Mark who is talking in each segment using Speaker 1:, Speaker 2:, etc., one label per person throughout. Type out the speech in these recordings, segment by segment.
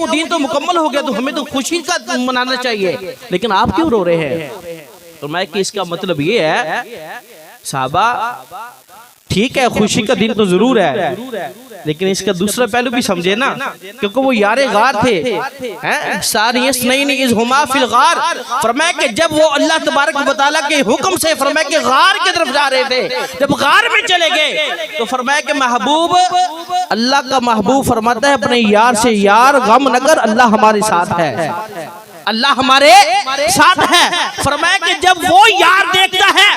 Speaker 1: वो दीन तो मुकम्मल हो गया, तो हमें तो खुशी का मनाना चाहिए, लेकिन आप क्यों रो रहे हैं? तो मैं कि इसका मतलब ये है साहबा, ठीक है खुशी का दिन तो जरूर है, लेकिन इसका दूसरा पहलू भी समझे ना, क्योंकि वो यारे गार थे, फरमाया कि जब वो अल्लाह तबारक व तआला के हुक्म से फरमाया कि गार की तरफ जा रहे थे, जब गार में चले गए तो फरमाया कि महबूब, अल्लाह का महबूब फरमाता है अपने यार से, यार गम न कर, अल्लाह हमारे साथ है, अल्लाह हमारे साथ है। फरमाया कि जब वो यार देखता है,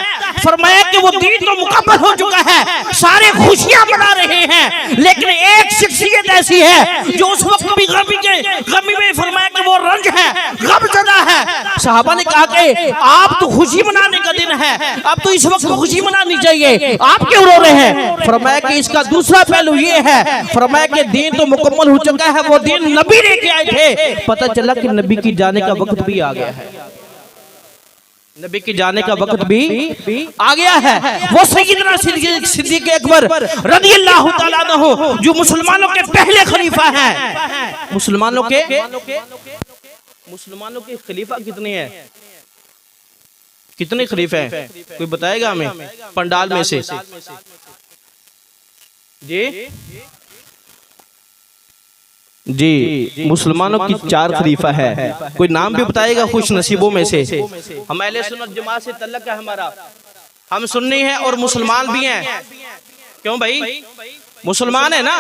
Speaker 1: फरमाया कि वो दीन तो मुकम्मल हो चुका है, सारे खुशियां मना रहे हैं, लेकिन एक शख्सियत ऐसी है जो उस वक्त भी गमी में फरमाया कि वो रंज है, गमज़दा है। सहाबा ने कहा कि आप तो खुशी मनाने का दिन है, अब तो इस वक्त खुशी मनानी चाहिए, आप क्यों रो रहे हैं? फरमाया कि इसका दूसरा पहलू ये है, फरमाया कि दीन तो मुकम्मल हो चुका है, वो दीन नबी लेके आए थे, पता चला कि नबी की जाने का वक्त भी आ गया है, नबी के जाने का वक्त भी आ गया है। वो सैयदना सिद्दीक़ अकबर रज़ियल्लाहु ताला अन्हु जो मुसलमानों के पहले खलीफा हैं, मुसलमानों के खलीफा कितने हैं, कितने खलीफे हैं, कोई बताएगा हमें पंडाल में से? जी मुसलमानों की 4 खलीफा है, कोई नाम भी बताएगा खुश नसीबों में से? हम अहले सुन्नत जमात से तल्लुक़ है हमारा, हम सुन्नी हैं और मुसलमान भी हैं। क्यों भाई? मुसलमान है ना,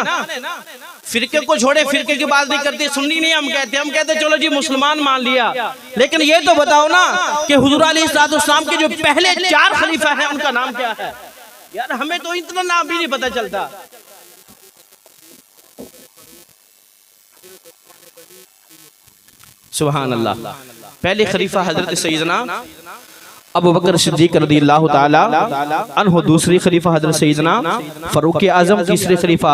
Speaker 1: फिरके को छोड़े, फिरके की बात नहीं करते, सुन्नी नहीं हम कहते चलो जी मुसलमान मान लिया, लेकिन ये तो बताओ ना कि हुज़ूर अलैहिस्सलाम के जो पहले 4 खलीफा हैं उनका नाम क्या है? यार हमें तो इतना नाम भी नहीं पता चलता। सुभान अल्लाह। पहले खलीफा हजरत सैयदना अबू बकर सिद्दीक़ रज़ियल्लाहु ताला अन्हु, दूसरी खलीफा हजरत सैयदना फारूक आज़म, तीसरे खलीफा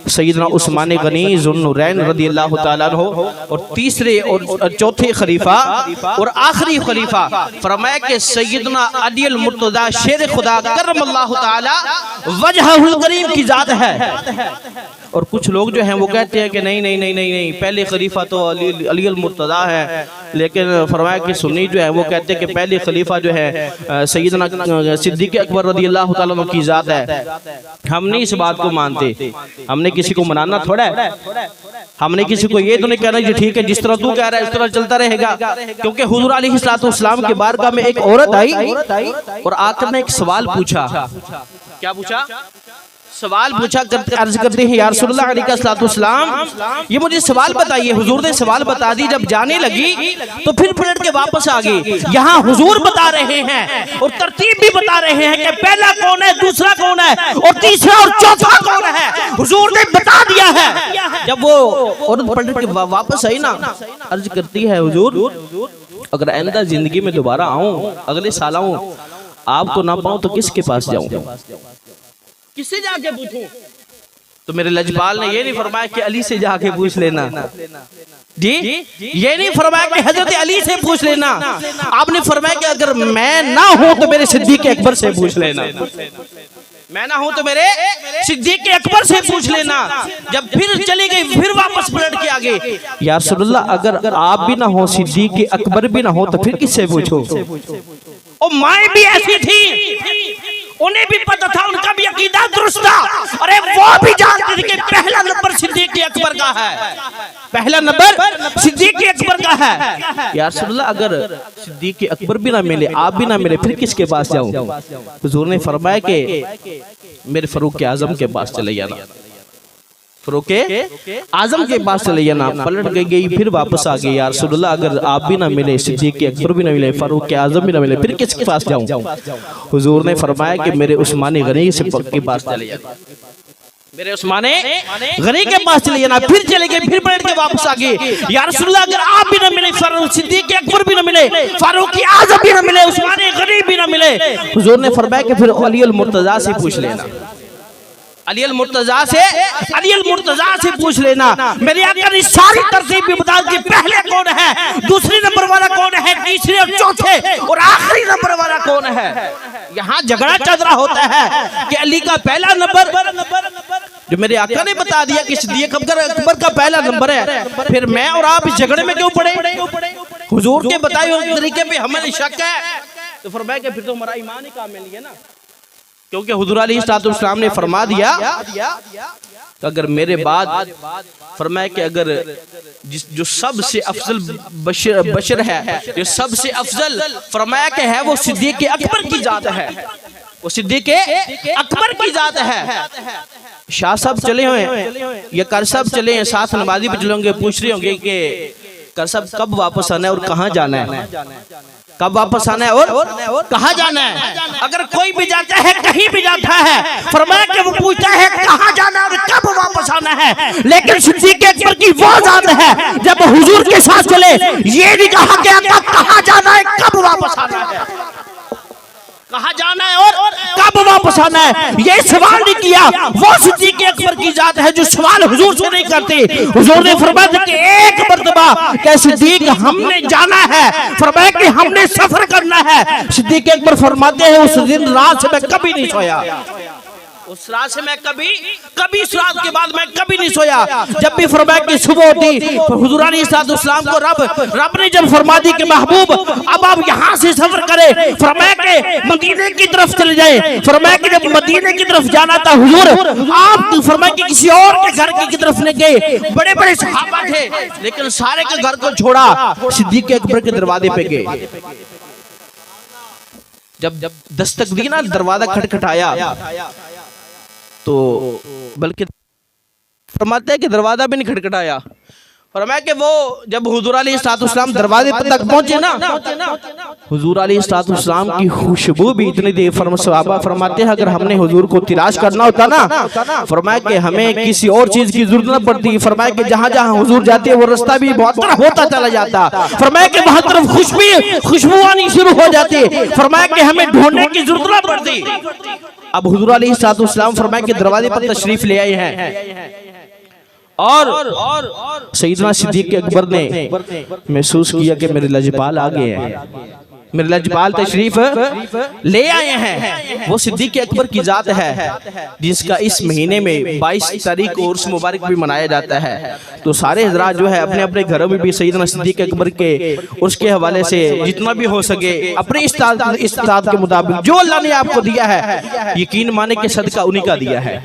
Speaker 1: सैयदना उस्मान गनी ज़ुन्नुरैन रज़ियल्लाहु ताला अन्हु, और तीसरे और चौथे खलीफा और आखिरी खलीफा फरमाया कि सैयदना अली अल मुर्तज़ा शेर खुदा करमल्लाहु ताला वजहुल करीम की जात है। और कुछ लोग जो हैं वो कहते हैं कि नहीं, पहले खलीफा तो अली अल मुर्तज़ा है, लेकिन फरमाया कि सुन्नी जो है वो कहते हैं कि पहले खलीफा जो है सैयदना सिद्दीक़ अकबर रज़ियल्लाहु ताला अन्हु की जात है। हम नहीं इस बात को मानते, हमने किसी को मनाना थोड़ा है, हमने किसी को ये तो नहीं कहना कि ठीक है जिस तरह तू कह रहा है इस तरह चलता रहेगा, क्योंकि हुज़ूर अलैहिस्सलाम के बारगाह में एक औरत आई और आकर ने एक सवाल पूछा। क्या पूछा? सवाल पूछा, अर्ज करते हैं या रसूलुल्लाह अलैहिस्सलाम ये मुझे सवाल बताइए। हुजूर ने सवाल बता दी, जब जाने लगी तो फिर पलट के वापस आ गई। यहाँ हुजूर बता रहे हैं और तरतीब भी बता रहे हैं कि पहला कौन है, दूसरा कौन है और तीसरा और चौथा कौन है, हुजूर ने बता दिया है। जब वो औरत पलट के वापस आई ना, अर्ज करती है हुजूर अगर आइंदा जिंदगी में दोबारा आऊं, अगले साल आऊं, आपको ना पाऊं तो किसके पास जाऊं, किससे जाके पूछूं? तो मेरे लजपाल ने ये नहीं फरमाया कि अली से जाके पूछ लेना जी, ये नहीं फरमाया कि हजरत अली से पूछ लेना, आपने फरमाया कि अगर मैं ना हूं तो मेरे सिद्दीक़ अकबर से पूछ लेना, मैं ना हूं तो मेरे सिद्दीक़ अकबर से पूछ लेना। जब फिर चली गई, फिर वापस पलट के आ गए, या रसूलल्लाह अगर आप भी ना हो, सिद्दीक़ अकबर भी ना हो, तो फिर किससे पूछो? और माए भी ऐसी थी, उन्हें भी पता था, उनका भी अकीदा दुरुस्त था, अरे वो भी जानते थे कि पहला नंबर सिद्दीक़ अकबर का है, पहला नंबर सिद्दीक़ अकबर का है। या रसूलल्लाह अगर सिद्दीक़ अकबर भी ना मिले, आप भी ना मिले, फिर किसके पास जाऊं? हुजूर ने फरमाया कि मेरे फारूक आज़म के पास चले जाना, फारूक आज़म के पास चले जाना। पलट गई, फिर वापस आ गई, या रसूलल्लाह अगर आप भी ना मिले, सिद्दीक़ अकबर भी ना मिले, फारूक आज़म भी ना मिले, फिर किसके पास जाऊं? हुजूर ने फरमाया कि मेरे उस्मान गनी के पास चले जाना, मेरे उस्मान गनी के पास चले जाना। फिर चले गए, फिर पलट के वापस आ गए, या रसूलल्लाह अगर आप भी ना मिले, सिद्दीक़ अकबर भी ना मिले, फारूक आज़म भी ना मिले, उस्मान गनी भी ना मिले, हुजूर ने फरमाया कि फिर अली अल मुर्तज़ा से पूछ लेना, अली अल मुर्तज़ा से पूछ लेना। मेरे आका ने सारी तरतीब भी बता दी, पहले कौन है, दूसरे नंबर वाला कौन है, तीसरे और चौथे और आखिरी नंबर वाला कौन है। यहाँ झगड़ा चल रहा होता है कि अली का पहला नंबर जो मेरे आका ने बता दिया कि सिद्दीक़ अकबर का पहला नंबर है, फिर मैं और आप इस झगड़े में क्यों पड़े? हुजूर के बताए हुए तरीके पे हमें शक है तो फरमाया कि फिर तो हमारा ईमान ही कामिल नहीं है ना, क्योंकि हुजूर अलैहिस्सलाम ने फरमा दिया तो अगर मेरे बाद फरमाया कि अगर जो सबसे अफजल बशर है, जो सबसे अफजल फरमाया कि है वो सिद्दीक़ अकबर की जात है, वो सिद्दीक़ अकबर की जात है। शाह साहब चले हुए या कर साहब चले हैं, साथ नमाजी पे चलेंगे, पूछ रहे होंगे कि कर साहब कब वापस आना है और कहाँ जाना है, कब वापस आना है और कहाँ जाना है। अगर कोई भी जाता है, कहीं भी जाता है, फरमाया कि वो पूछता है कहाँ जाना है और कब वापस आना है, लेकिन सिद्दीक़ अकबर की वो जात है जब हुजूर के साथ चले ये नहीं कहा कि आका कहाँ जाना है, कब वापस आना है, कहाँ जाना है और कब वापस आना है, ये सवाल नहीं किया। वो सिद्दीक़ अकबर की जात है जो सवाल हुजूर से नहीं करते। हुजूर ने फरमाया कि एक मर्तबा क्या सिद्दीक़ हमने जाना है, फरमाया कि हमने सफर करना है। सिद्दीक़ अकबर फरमाते हैं उस दिन रात से मैं कभी नहीं सोया, उस रात से मैं कभी इस रात के बाद मैं कभी नहीं सोया। जब भी फरमाया कि सुबह होती हुजूर अलैहिस्सलाम को रब ने जब फरमा दी कि महबूब अब आप यहाँ से सफर करें, फरमाया कि मदीने की तरफ चले जाएं। फरमाया कि जब मदीने की तरफ जाना था हुजूर आप फरमाया कि किसी और के घर की तरफ नहीं गए, बड़े बड़े सहाबा थे लेकिन सारे के घर को छोड़ा सिद्दीक़ अकबर के दरवाजे पे गए। जब दस्तक दी ना, दरवाजा खटखटाया तो बल्कि फरमाते हैं कि दरवाजा भी नहीं खटखटाया, फरमाया कि वो जब हुजूर अलैहिस्सलाम दरवाजे तक पहुंचे ना, हुजूर अलैहिस्सलाम की खुशबू भी इतनी देर सहाबा फरमाते हैं अगर हमने हुजूर को तलाश करना होता ना, फरमाया कि हमें किसी और चीज की जरूरत न पड़ती, फरमाया कि जहां जहां हुजूर जाते वो रास्ता भी बहुत होता चला जाता, फरमाया कि वहां तरफ खुशबू आनी शुरू हो जाती, फरमाया कि हमें ढूंढने की जरूरत न पड़ती। अब हुजूर अलैहिस्सलाम फरमाया कि दरवाजे पर तशरीफ ले आए हैं और सैयदना सिद्दीक़ अकबर ने महसूस किया कि मेरे लजपाल आ गए हैं, मेरे लजपाल तशरीफ ले आए हैं। वो सिद्दीक़ अकबर की जात है जिसका इस महीने में 22 तारीख को उर्स मुबारक भी मनाया जाता है। तो सारे हज़रात जो है अपने अपने घरों में भी सैयदना सिद्दीक़ अकबर के उसके हवाले से जितना भी हो सके अपने इस्ताद के मुताबिक जो अल्लाह ने आपको दिया है यकीन माने कि सदका उन्हीं का दिया है,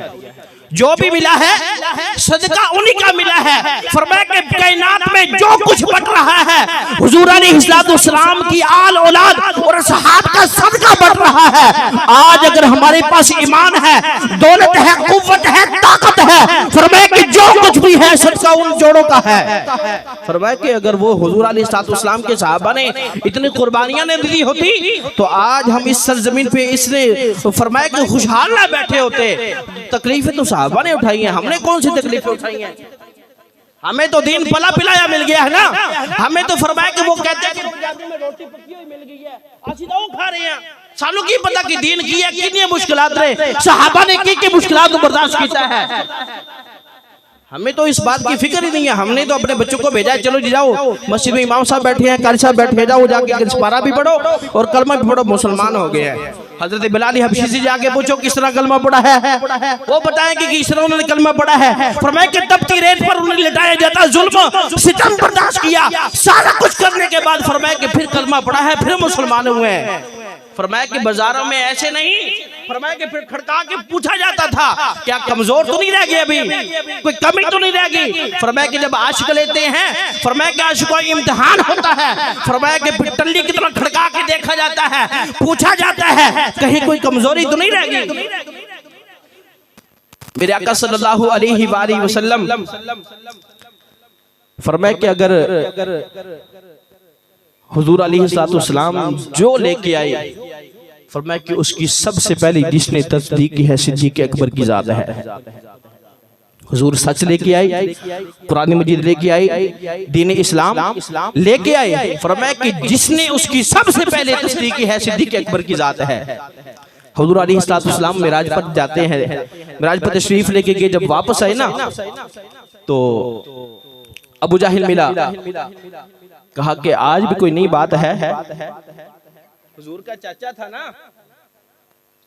Speaker 1: जो भी मिला है सदका उन्हीं का मिला है। फरमाया कि कायनात में जो कुछ बट रहा है हुजूर अलैहिस्सलाम की आल औलाद और सहाब का सदका बट रहा है। आज अगर हमारे पास ईमान है, दौलत है, कुव्वत है, ताकत है, फरमाया कि जो कुछ भी है सदका उन जोड़ों का है। फरमाया कि अगर वो हुजूर अलैहिस्सलाम के सहाबा ने इतनी कुर्बानियां ने दी होती तो आज हम इस सरजमीन पे इसने फरमाया कि खुशहाल ना बैठे होते। तकलीफें तो सहाबा ने उठाई हैं, हमने कौन सी तकलीफें उठाई हैं? हमें तो दीन पला पिलाया मिल गया है ना, हमें तो फरमाया कि वो कहते हैं कि पंजाबी में रोटी पकी हुई मिल गई है, ਅਸੀਂ ਤਾਂ ਉਹ खा रहे हैं। सानू की पता कि दीन की है कितनी मुश्किलात रहे, सहाबा ने की मुश्किलात को बर्दाश्त किया है। हमें तो इस बात की फिक्र ही नहीं है। हमने तो अपने बच्चों को भेजा है, चलो जी जाओ मस्जिद में इमाम साहब बैठे हैं, कारी साहब बैठे, जाओ जाके पारा भी पढ़ो और कलमा भी पढ़ो, मुसलमान हो गए हैं। हजरत बिलाल हबशी से जाके पूछो किस तरह कलमा पढ़ा है, वो बताएंगे कि इस तरह उन्होंने कलमा पढ़ा है। फरमाया कि तपती रेत पर उन्हें लिटाया जाता, जुल्म सितम बर्दाश्त किया, सारा कुछ करने के बाद फरमाया कि फिर कलमा पढ़ा है, फिर मुसलमान हुए हैं। फरमाया कि बाजारों में ऐसे नहीं, फरमाया कि फिर खड़का के पूछा जाता था क्या कमजोर तो नहीं रह गए, अभी कोई कमी तो नहीं रह गई। फरमाया कि जब आशिक लेते हैं, फरमाया कि आशिकों का इम्तिहान होता है, फरमाया कि फिर टल्ली की तरह खड़का के देखा जाता है, पूछा जाता है कहीं कोई कमजोरी तो नहीं रह गई। मेरे आका सल्लल्लाहु अलैहि वसल्लम फरमाया कि अगर हुजूर अलैहिस्सलाम जो लेके आए, फरमाया कि उसकी सबसे पहली जिसने तस्दीक की है सिद्दीक़ अकबर की जात है। हुजूर सच लेके आए, कुरान मजीद लेके आए, दीन इस्लाम लेके आए, फरमाया कि जिसने उसकी सबसे पहले तस्दीक की है सिद्दीक़ अकबर की जात है। हुजूर अलैहिस्सलाम मिराज पर जाते हैं, मिराज पर तशरीफ लेके गए, जब वापस आए ना तो अबू जाहिल मिला, कहा कि आज भी कोई नई बात है। हुजूर का चाचा था ना,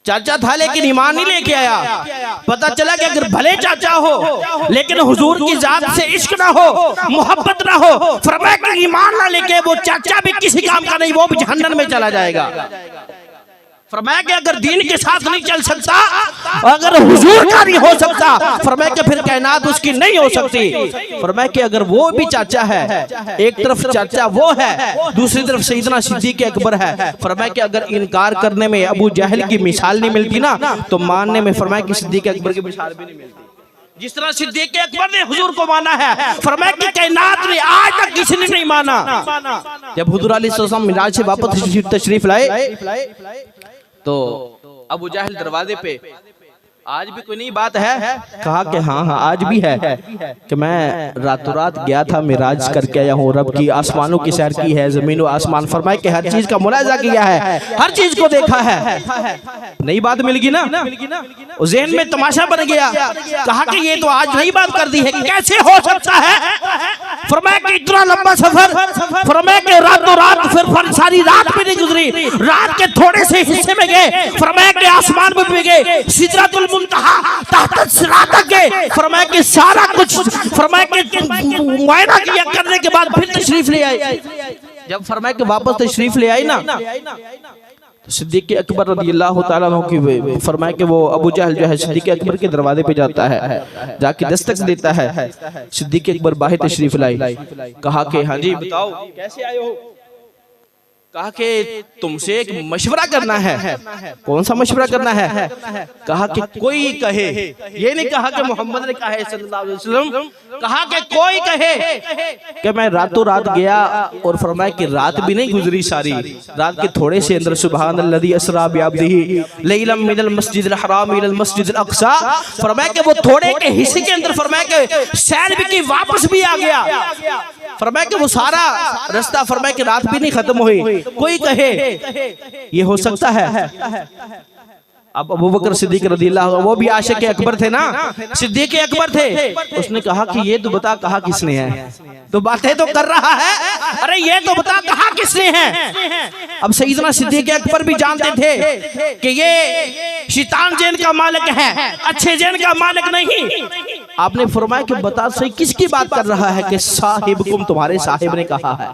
Speaker 1: चाचा था लेकिन ईमान नहीं लेके आया। पता चला कि अगर भले चाचा हो लेकिन हुजूर की जात से इश्क ना हो, मोहब्बत ना हो, फरमाया कि ईमान ना लेके वो चाचा भी किसी काम का नहीं, वो भी जहन्नम में चला जाएगा। फरमाया कि अगर दीन के साथ नहीं चल सकता, अगर हुजूर का नहीं हो सकता, फरमाया कि फिर कायनात उसकी नहीं हो सकती। फरमाया कि अगर वो भी चाचा है, एक तरफ चाचा वो है, दूसरी तरफ सैयदना सिद्दीक़ अकबर है, फरमाया कि अगर इनकार करने में अबू जहल की मिसाल नहीं मिलती ना, तो मानने में फरमाया कि सिद्दीक़ अकबर की मिसाल भी नहीं मिलती। जिस तरह सिद्दीक़ अकबर ने हुजूर को माना है, फरमाया कि कायनात में आज तक किसी ने नहीं माना। जब हुजूर अलैहिस्सलाम मिराज से वापस तशरीफ लाए तो अबू जहल दरवाजे पे, आज भी कोई नई बात है? कहा कि हाँ हाँ आज भी है कि मैं रातों रात गया था, मिराज करके आया हूँ, रब की आसमानों की सैर की है, जमीन व आसमान, फरमाए कि हर चीज का मुलाजा किया है, हर चीज को देखा है। नई बात मिल गई ना, ज़हन में तमाशा बन गया। कहा कि ये तो आज नई बात कर दी है, कैसे हो सकता है? फरमाया कि इतना लंबा सफर, फरमाया कि रातों रात, फिर सारी रात भी नहीं गुजरी, रात के थोड़े से हिस्से में गए, फरमाया कि आसमान में भी गए, सिदरतुल मुंतहा तहत सिरात गए, फरमाया कि सारा कुछ, फरमाया कि मुआयना किया करने के बाद फिर तशरीफ ले आए। जब फरमाया कि वापस तशरीफ ले आई ना, तो सिद्दीक़ अकबर रज़ियल्लाहु ताला अन्हु की, फरमाया कि वो अबू जहल जो है सिद्दीक़ अकबर के दरवाजे पे जाता है, जाके दस्तक देता है। सिद्दीक़ अकबर बाहर तशरीफ लाई, कहा कि हाँ जी बताओ कैसे आए हो? कहा कि तुमसे एक मशवरा करना है। कौन सा मशवरा करना है? कहा कि कोई कहे, ये नहीं कहा कि मोहम्मद ने कहा है सल्लल्लाहु अलैहि वसल्लम, कहा कि कोई कहे कि मैं रातों रात गया, और फरमाया कि रात भी नहीं गुजरी सारी, रात के थोड़े से अंदर सुबहानल्लज़ी असरा बिअब्दिही लैलन मिनल मस्जिदिल हराम इलल मस्जिदिल अक़सा, फरमाया कि वो थोड़े के हिस्से के अंदर फरमाया कि सैर भी की, वापस भी आ गया। फरमाया कि वो सारा रास्ता, फरमाया कि रात भी नहीं खत्म हुई। कोई कहे ये हो सकता है? अब अबू बकर सिद्दीक़ रज़ियल्लाहु, वो भी आशिक़ अकबर थे ना, सिद्दीक़ अकबर थे, उसने कहा कि ये तो बता कहा किसने है? तो बातें तो कर रहा है, अरे ये तो बता कहा किसने है? अब सैयदना सिद्दीक़ अकबर भी जानते थे कि ये शैतान जैन का मालिक है, अच्छे जैन का मालिक नहीं। आपने फरमाया कि बता सही किसकी बात कर रहा है? कि साहिबकुम, तुम्हारे साहिब ने कहा है।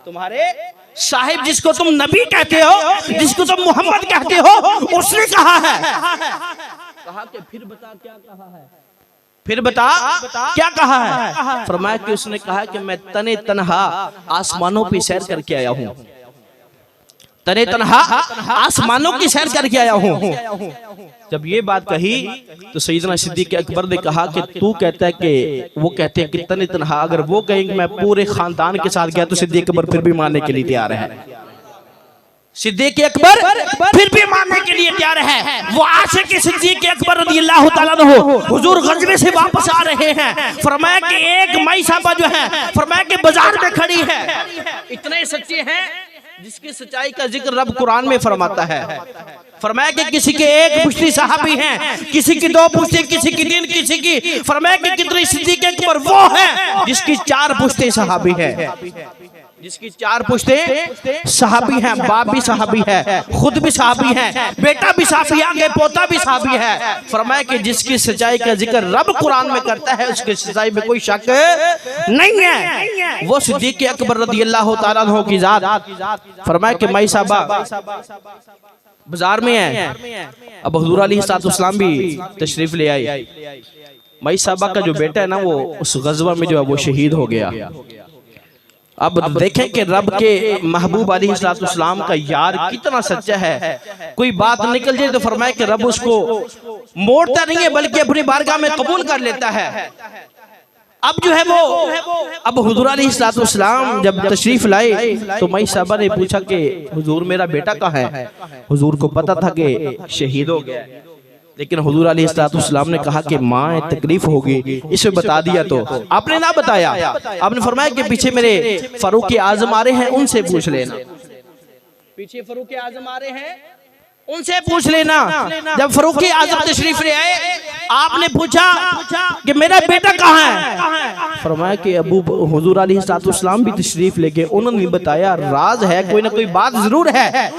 Speaker 1: तुम्हारे साहिब जिसको तुम नबी कहते हो, जिसको तुम मोहम्मद कहते हो, उसने कहा है। कहा कि फिर बता क्या कहा है? फिर बता क्या कहा है? फरमाया कि उसने कहा कि मैं तने तनहा आसमानों पे सैर करके आया हूँ, तने तनहा आसमानों की सैर करके आया हूँ। जब ये बात कही तो सैयदना सिद्दीक़ अकबर ने कहा कि तू कहता है कि वो कहते हैं कि तने तनहा, अगर वो कहेंगे मैं पूरे खानदान के साथ गया तो सिद्दीक़ अकबर फिर भी मानने के लिए तैयार है। सिद्दीक़ अकबर फिर भी मानने के लिए तैयार है। वो आशिक़ सिद्दीक़ अकबर रज़ियल्लाहु ताला अन्हु हुजूर गज़वे से वापस आ रहे हैं, फरमाया कि एक मई साहबा जो है, फरमाया कि बाजार में खड़ी है। इतने सच्चे हैं जिसकी सच्चाई का जिक्र रब कुरान में फरमाता है। फरमाया कि किसी के एक पुश्ती सहाबी हैं, किसी की दो पुश्ती, किसी की तीन, किसी की, फरमाया कि कितनी सिद्दीक़ अकबर वो है जिसकी चार पुश्ते सहाबी है, जिसकी चार पुश्ते सहाबी हैं, बाप भी सहाबी है, खुद भी सहाबी है, बेटा भी सहाबी, आगे पोता भी सहाबी है। फरमाया कि जिसकी सच्चाई का जिक्र रब कुरान में करता है उसकी सच्चाई में कोई शक नहीं है, वो सिद्दीक़ अकबर रज़ियल्लाहु ताला अन्हु की जात। फरमाया कि मई साहबा बाजार में है। अब हुजूर अलैहिस्सलाम भी तशरीफ ले आई। मई साहबा का जो बेटा है ना, वो उस गज़वा में जो है वो शहीद हो गया। अब देखें कि रब के महबूब अलैहिस्सलाम का यार कितना सच्चा है। कोई बात निकल जाए तो फरमाया कि रब उसको मोड़ता नहीं है बल्कि अपनी बारगाह में कबूल कर लेता है। अब जो है वो, अब हुजूर अलैहिस्सलाम जब तशरीफ लाए तो मई साहबा ने पूछा कि हुजूर मेरा बेटा कहाँ है? हुजूर को पता था कि शहीद हो गया, लेकिन हुजूर अलैहिस्सलाम ने कहा कि माँ तकलीफ होगी, इसे बता दिया। तो आपने ना बताया, आपने फरमाया कि पीछे मेरे फारूक आजम आ रहे हैं, उनसे पूछ लेना। पीछे फारूक आजम आ रहे हैं, उनसे पूछ लेना। जब फारूक आजम तशरीफ ले आए, आपने पूछा कि मेरा बेटा कहाँ है? फरमाया कि अबू हुजूर अलैहिस्सलाम भी तशरीफ लेके, उन्होंने बताया राज है, कोई ना कोई बात जरूर है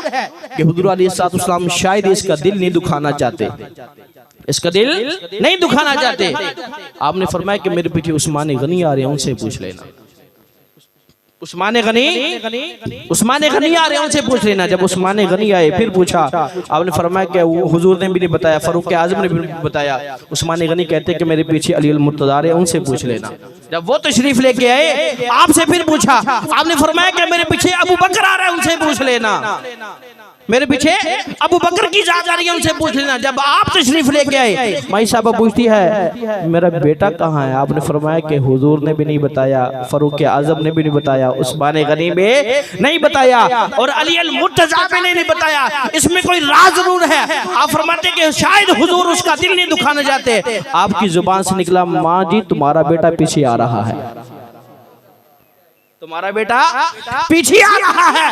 Speaker 1: कि हुजूर अलैहिस्सलाम शायद इसका दिल नहीं दुखाना चाहते, इसका दिल नहीं दुखाना चाहते। आपने फरमाया कि मेरे पीछे उस्मान गनी आ रहे हैं, उनसे पूछ लेना। उस्मान गनी आ रहे हैं, उनसे पूछ लेना। जब उस्मान गनी आए फिर पूछा, आपने फरमाया कि हुजूर ने भी नहीं बताया, फारूक आजम ने भी बताया। उस्मान गनी कहते हैं कि मेरे पीछे अली अल मुर्तज़ा है, उनसे पूछ लेना। जब वो तशरीफ लेके आए, आपसे फिर पूछा, आपने फरमाया कि मेरे पीछे अबू बकर आ रहा है, उनसे पूछ लेना। मेरे पीछे अबू बकर की जात आ रही है, उनसे पूछ लेना। जब आप तशरीफ लेके आए, माई साहबा पूछती है मेरा बेटा कहाँ है? आपने फरमाया कि हुजूर ने भी नहीं बताया, फारूक आजम ने भी नहीं बताया, उस्मान गनी में नहीं बताया, और अली अल मुर्तज़ा ने नहीं बताया। इसमें कोई राज जरूर है। आप फरमाते कि शायद हुजूर उसका दिल नहीं दुखाना चाहते। आपकी जुबान से निकला, माँ जी तुम्हारा बेटा पीछे आ रहा है, तुम्हारा बेटा पीछे आ रहा है।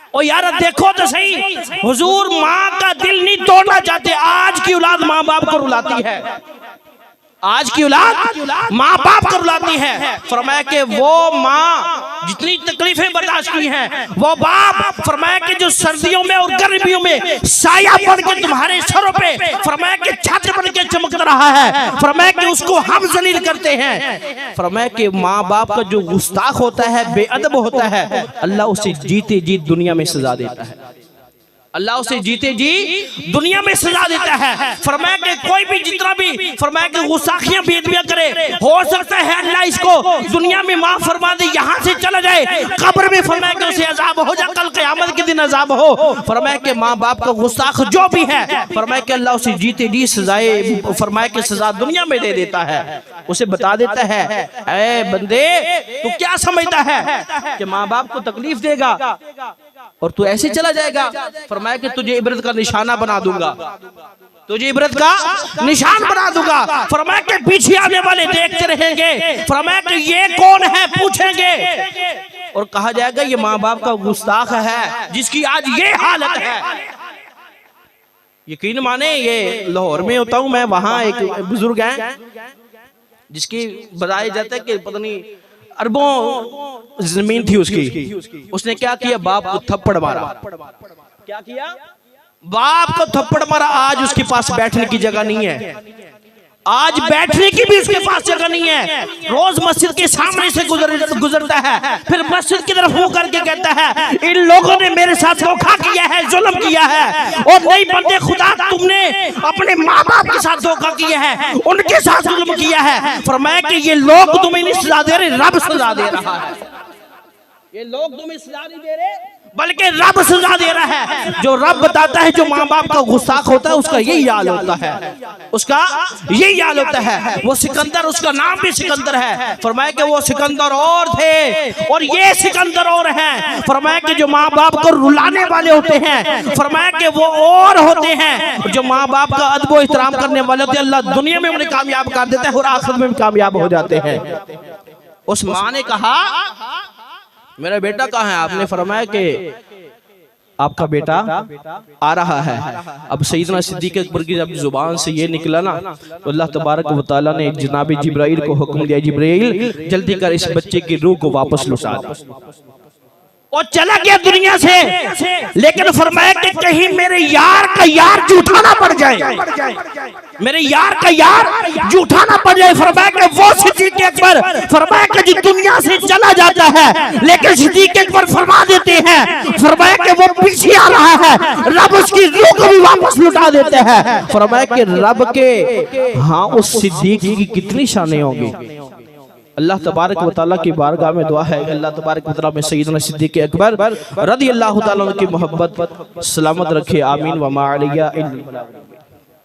Speaker 1: ओ यार देखो तो सही, हुजूर माँ का दिल नहीं तोड़ना चाहते। आज की औलाद माँ बाप को रुलाती है, आज की औलाद माँ बाप को रुलाती है। फरमाया कि वो माँ जितनी तकलीफें बर्दाश्त की हैं, वो बाप फरमाया कि जो सर्दियों में और गर्मियों में साया बन के तुम्हारे सरों पे फरमाया कि छत बन के चमक रहा है, फरमाया कि उसको हम जलील करते हैं। फरमाया कि माँ बाप का जो गुस्ताख होता है, बेअदब होता है, अल्लाह उसे जीते जी दुनिया में सजा देता है, अल्लाह उसे जीते जी दुनिया में सजा देता है। फरमाया कि कोई भी जितना भी फरमाया कि गुस्ताखियां बेदबियां करे, हो सकता है अल्लाह इसको दुनिया में माफ फरमा दे, यहाँ से चला जाए, कब्र में फरमाया कि उसे अजाब हो जाए, कल क़यामत के दिन अजाब हो। फरमाया कि माँ बाप का गुस्ताख जो भी है, फरमाया कि अल्लाह उसे जीते जी सजाए, फरमाया कि सजा दुनिया में दे देता है। उसे बता देता है, ऐ बंदे तू क्या समझता है कि माँ बाप को तकलीफ देगा और तू ऐसे चला जाएगा? फरमाया कि तुझे इबरत का निशाना बना दूंगा, तुझे इबरत का निशान बना दूंगा। फरमाया कि पीछे आने वाले देखते रहेंगे, फरमाया कि ये कौन है पूछेंगे, और कहा जाएगा ये माँ बाप का गुस्ताख है जिसकी आज ये हालत है। यकीन माने ये लाहौर में होता हूँ मैं, वहां एक बुजुर्ग हैं जिसकी बताया जाता है कि पता नहीं अरबों जमीन थी उसकी। उसने क्या किया? बाप को थप्पड़ मारा। क्या किया? बाप को थप्पड़ मारा। आज उसके पास बैठने की जगह नहीं है, आज बैठने की भी उसके पास जगह नहीं है। रोज मस्जिद के सामने से गुजरता है, फिर मस्जिद की तरफ मुंह करके कहता है इन लोगों ने मेरे साथ धोखा किया है, जुल्म किया है, और नहीं बंदे खुदा तुमने अपने माँ बाप के साथ धोखा किया है, उनके साथ जुल्म किया है। फरमाया कि ये लोग तुम्हें नहीं सजा दे रहे, रब सजा दे रहा है। ये लोग तुम्हें सजा नहीं दे रहे बल्कि रब सजा दे रहा है। जो रब बताता है जो माँ बाप का गुस्ताख होता है उसका यही हाल होता है, उसका यही हाल होता है। वो सिकंदर, उसका नाम भी सिकंदर है। फरमाया कि वो सिकंदर और थे और ये सिकंदर और हैं। फरमाया कि जो माँ बाप को रुलाने वाले होते हैं, फरमाया कि वो और होते हैं। जो माँ बाप का अदब व एहतराम करने वाले होते हैं, अल्लाह दुनिया में उन्हें कामयाब कर देता है और आखिरत में भी कामयाब हो जाते हैं। उस माँ ने कहा मेरा बेटा कहाँ है? आपने फरमाया कि आपका बेटा आ रहा है। अब सैयदना सिद्दीक़ अकबर की जब जुबान से ये निकला ना, तो अल्लाह तबारक व तआला ने जनाब जिब्राइल को हुक्म दिया, जिब्राइल जल्दी कर इस बच्चे की रूह को वापस लौटा दे। और चला गया दुनिया से, लेकिन फरमाया कि कहीं मेरे यार का यार झूठा ना पड़ जाए, मेरे यार का यार झूठा ना पड़ जाए। फरमाया कि वो सिद्दीक़ अकबर फरमाया कि जो दुनिया से चला जाता है, लेकिन सिद्दीक़ अकबर फरमा देते हैं, फरमाया कि वो पीछे आ रहा है, रब उसकी रूह को भी वापस लौटा देते हैं। फरमाया कि रब के हाँ उस सिद्दीक़ की कितनी शानें होंगी। अल्लाह तबारक व तआला की बारगाह में दुआ है, अल्लाह तबारक व तआला में सैयदना सिद्दीक़ अकबर रज़ियल्लाहु तआला की मोहब्बत सलामत रखे। आमीन व मा अलैया इल्लल बलाग।